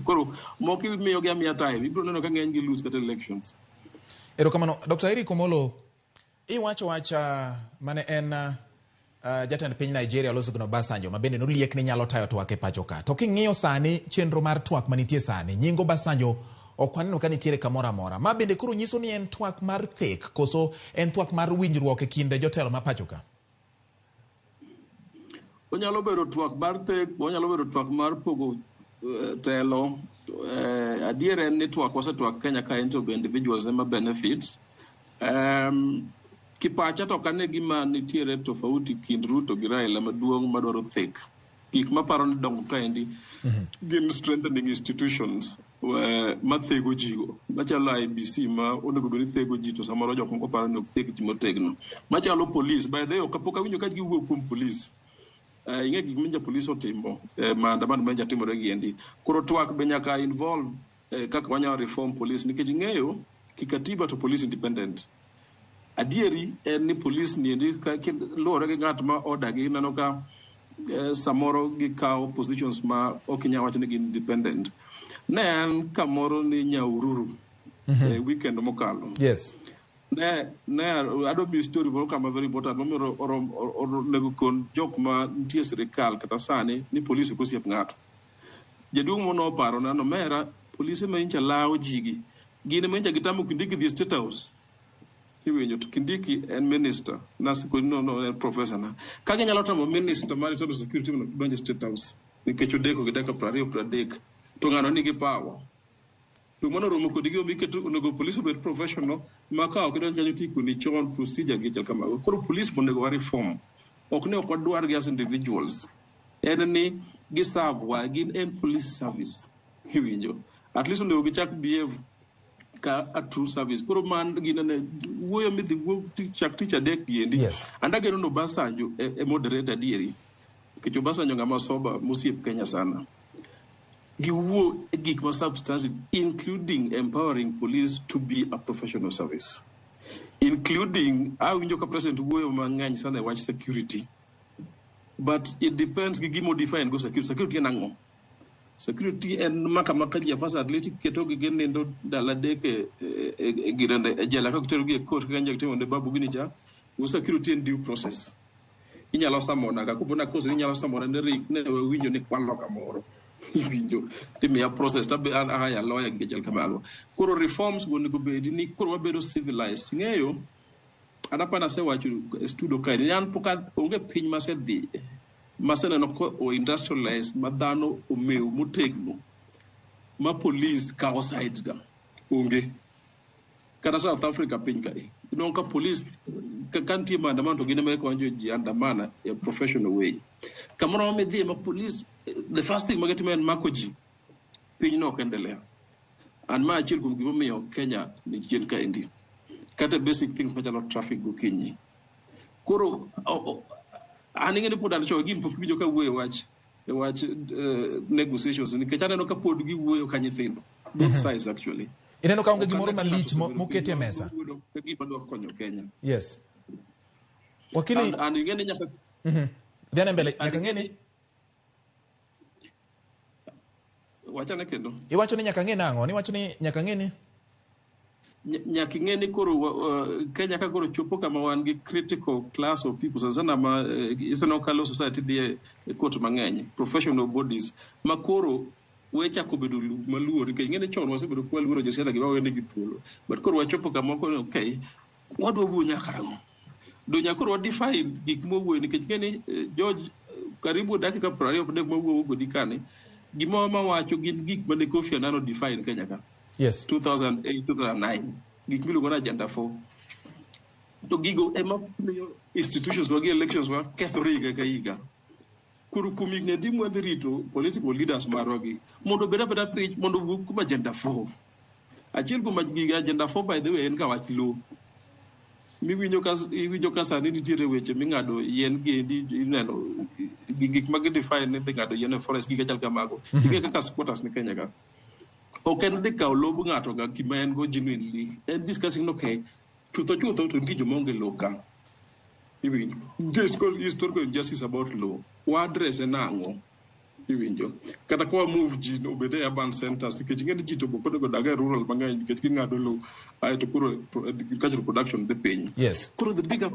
Koro moki miyo gi amia time ibro neno ka ng'eny gi lose kata elections. Erokamano Dr. Eric Komollo, iwacho wacha mane en jatend piny Nigeria Olusegun Obasanjo ma bende noliek ni nyalo tayo twak e pacho ka. To king'iyo sani chenro mar twak manitie sani, nyingo Obasanjo ok waneno ka nitiere kamoro amora. Ma bende koro nyiso ni en twak mar thek koso en twak mar winjruok e kinde jotelo ma pacho ka. Onyalo bedo twak mar thek, onyalo bedo twak mar pogo telo. Adier en ni twak wasetwak Kenya ka into be individuals ema benefit. Kipacha to kane gima nitiere tofauti kind Ruto gi Raila maduong' madwaro thek. Gik maparo ni dongo kaendi gin strengthening institutions mathego jigo. Machalo IBC ma onego bed ni thego ji to samoro jok moko paro ni ok theg ji motegno. Machalo police, by the way kapok awinjo ka giwuok kuom police. Ing'e gik minja police otimo, maandamano ma jatimore giendi. Koro twak be nyaka involve kaka wanyalo reform police nikech ing'eyo kikatiba to police independent. Adieri en ni police niendi luwore gi ng'at ma order gi neno ka samoro gikawo positions ma ok inyal wacho ni gin independent. Ne an kamoro ni Nyaururu weekend mokalo. Yes. Ne ado bi story moro kama very important momiro nego kon jok ma nitie sirikal kata sani ni police ko siep ng'ato. Jaduong' mono paro nano mera police ma incha lawo jigi gine ma incha gitamo kindiki the state house. Iwinjo to Kindiki en minister nasiko no professor na kage nyalo tamo minister mar total security no donje state house nikech odeko gidaka 20 to ng'ano nigi power to mono romo kod gi omiketo onego police obed professional maka ok donje kanyo tiku ni chon procedure gi chal kama koro police monego reform ok ne ok wadwar gi as individuals en ni gisabwa gin en police service iwinjo at least onego gichak behave ka a true service. Koro man ginane wuoyo midhi chak tich adek giendi. Yes. Andage no Obasanjo e moderator dieri. Kech Obasanjo ng'ama soba mosiep Kenya sana. Giwuo gik ma substantive including empowering police to be a professional service. Including awinjo ka president wuoyo mang'eny sana e wach security. But it depends gi gimo define go security. Security en ang'o? Security en maka ji afasa athletic keto gi genindo dala deke girende jela ka kutero gi court kanya kitemo ne babu gini ja security and due process inyalo samona ka kupona kosa inyalo samona ne rik ne winjo ni kwalo kamoro winjo timi ya process tabe ya lawyer gi jel kamalo koro reforms goni go bedi ni koro wabedo civilized ng'eyo adapana se wacho studio kai yan poka onge piny masedhi maseneno ko o industrialized madhano omeu motegno ma police kawo sides ga onge kata South Africa piny kai non ka police kantie maandamano to gine me konjo ji andamana a professional way kamoro me dhi ma police the first thing mageti men mako ji piny no kendelea an ma achiel kuom gimo miyo Kenya ni chien ka endi kata basic things machalo traffic go kinyi koro aningene pod ancho gin pok winjo ka wuoyo wach negotiations nikech aneno ka pod giwuoyo ka nyithindo both sides actually ineno ka onge gimoro malich mokete mesa gima konyo Kenya. Yes. Wakili aningene nyaka Diane mbele nyaka ngeni wachana kendo iwacho ni nyaka ngeni ang'o ni wacho ni nyaka ngeni nyaki ng'eni koro Kenya ka koro chopo kama wan gi critical class of people sana ma iseno kalo society die court mang'eny professional bodies ma koro wecha ko bedo maluor ke ng'eni chon wasebedo kwa luoro josiasa gi wawe gi thuolo but koro wachopo kama ko okay wadwa buonya karang'o do nyakoro define gik mowuoyo nikech ng'eni George karibu dakika 20 mowuoyo go dikane gima ma wacho gin gik mane Kofi Annan define Kenya ka. Yes. 2008, 2009. Gik miluongo na agenda 4. To gigo ema institutions wagi elections wa kethore higa ka higa. Kuru kumigne di mwadhi rito political leaders marwagi. Mondo beda page mondo wuok kuma agenda 4. Achiel kuom giga agenda 4 by the way en ka wach lo. Miwinjo ka sani nitiere weche ming'ado yien gendi ineno gik mag define ni ng'ado yien forest giga chal kamago. Tige kaka squatters ni Kenya ka. Okay, the cow lobo ngato ga kimen go genuinely and discussing okay to ngijo monge loka even this called historical injustice about law what address enango iwinjo kata kwa move ji no bede urban centers nikech ng'eny ji to boko go daga rural mang'eny nikech ging'ado low to kuro agricultural production the piny. Yes. Kuro the bigger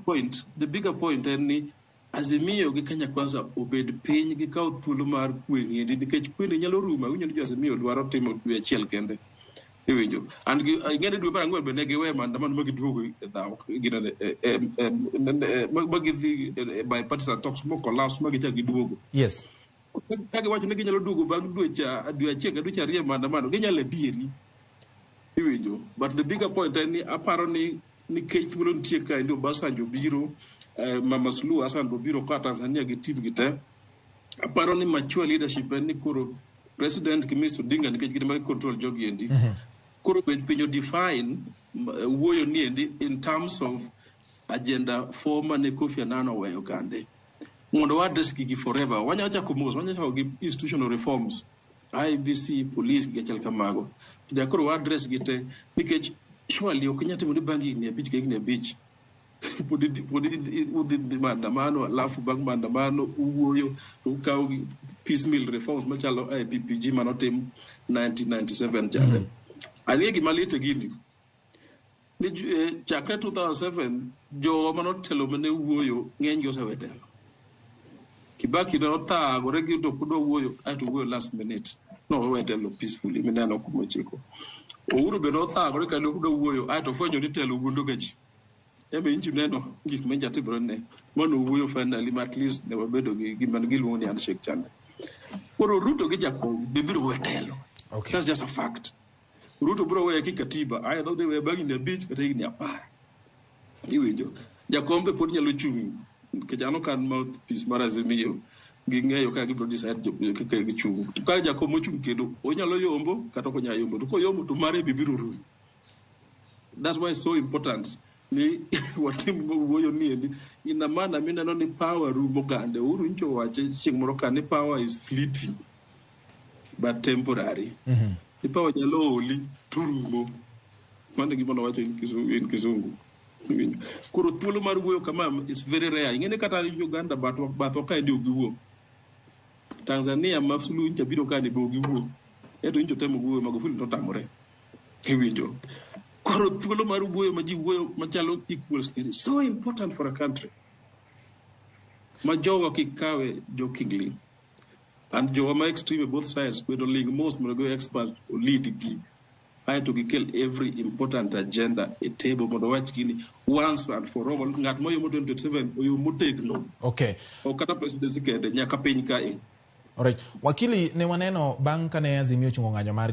point en ni Azimio gi Kenya Kwanza obed piny gi kaw thuolo mar kwe ng'endi nikech kwe nyalo rumo winjo ni jo Azimio dwaro timo dwe achiel kende iwinjo and ng'eny dwe mar ang'wen bende giwe maandamano magiduogo e dhaw magidhi bipartisan talks mo collapse magichak giduogo. Yes. Kage wacho ni ginyalo duogo bang' dwe achiel dwe ariyo maandamano ginyalo dieri iwinjo but the bigger point en ni aparo ni nikech thuolo nitie ka ndio Obasanjo biro Mama Suluhu Hassan biro ka Tanzania gi team gite aparo ni mature leadership en ni koro president Kimis Odinga nikech gide mag control jogi endi koro pinyo define wuoyo ni endi in terms of agenda 4 mane Kofi Annan oweyo kande mondo wa address gi forever wanya chako mos wanya chako gi institutional reforms IBC police gi chal kamago ja koro wa address gi te nikech surely okinyate mo bangi ni abich gi abich podi maandamano alafu bang maandamano uwoyo ukaw piecemeal reforms machalo IPPG manotim 1997 jane ani gi malite gini ni chakre 2007 jo manotelo mane uwoyo ng'eny gi osewetelo Kibaki no thagore gi to kudo wuoyo ato wuoyo last minute no wetelo peacefully mineno kuma chiko Uhuru be no thagore ka kudo wuoyo ato fwenyo ni telo gundo gaji ebe inji neno gik menja tibro ne mono wuoyo finally at least ne wabedo gi gima giluongo ni handshake chande koro Ruto gi Jakom bibiro wetelo. Okay. That's just a fact. Ruto bro wewe kikatiba aya though they were bagi na beach kata ni apara iwinjo Jakom be pod nyalo chung kejano kan mouthpiece mar Azimio ging'eyo ka gibro decide kaka gichung to ka Jakom mochung kendo onyalo yombo kata onya yombo to koyombo to mare bibiro ru. That's why it's so important ni watimu wuoyo ni endi ina maana mimi neno ni power rumo gande uru ncho wache chieng' moro ka ni power is fleeting but temporary ni power nyalo oli turumo mande gimono wacho in kizungu kuro thuolo mar wuoyo kama is very rare ingene kata Uganda bato ka ndio giwuo Tanzania mafsulu ncha biro ka ni bo giwuo eto ncho temo wuoyo Magufuli to tamore iwinjo koro thuolo mar wuoyo ma ji wuoyo machalo equals is so important for a country ma jowa kikawe jokingly and jowa ma extreme both sides we don't link most mondo expert or lead gi I to kill every important agenda a table mondo wach gini once and for all ngat moyo mo 27 oyo motegno. Okay. O kata presidency kende nyaka piny ka Alright, wakili ne waneno bang' kane Azimio chungo ng'anyo margi